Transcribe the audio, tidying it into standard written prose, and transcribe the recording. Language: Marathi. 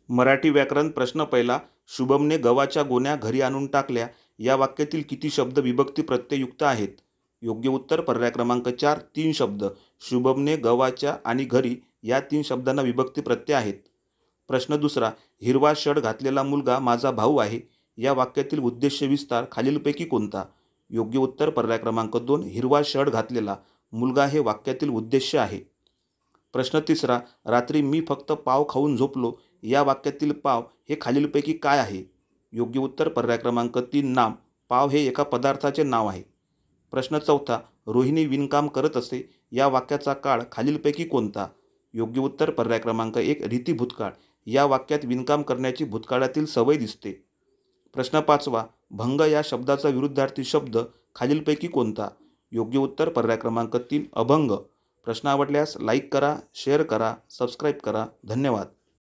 मराठी व्याकरण प्रश्न पहिला. शुभमने गव्हाच्या गोण्या घरी आणून टाकल्या. या वाक्यातील किती शब्द विभक्ती प्रत्ययुक्त आहेत? योग्य उत्तर पर्याय क्रमांक 4, 3 शब्द. शुभमने, गव्हाच्या आणि घरी या 3 शब्दांना विभक्ती प्रत्यय आहेत. प्रश्न दुसरा. हिरवा शर्ट घातलेला मुलगा माझा भाऊ आहे. या वाक्यातील उद्देश्य विस्तार खालीलपैकी कोणता? योग्य उत्तर पर्याय क्रमांक 2, हिरवा शर्ट घातलेला मुलगा हे वाक्यातील उद्देश्य आहे. प्रश्न तिसरा. रात्री मी फक्त पाव खाऊन झोपलो. या वाक्यातील पाव हे खालीलपैकी काय आहे? योग्य उत्तर पर्याय क्रमांक 3, नाम. पाव हे एका पदार्थाचे नाव आहे. प्रश्न चौथा. रोहिणी विणकाम करत असे. या वाक्याचा काळ खालीलपैकी कोणता? योग्य उत्तर पर्याय क्रमांक 1, रीती भूतकाळ. या वाक्यात विणकाम करण्याची भूतकाळातील सवय दिसते. प्रश्न पाचवा. भंग या शब्दाचा विरुद्धार्थी शब्द खालीलपैकी कोणता? योग्य उत्तर पर्याय क्रमांक 3, अभंग. प्रश्न आवडल्यास लाईक करा, शेअर करा, सबस्क्राईब करा. धन्यवाद.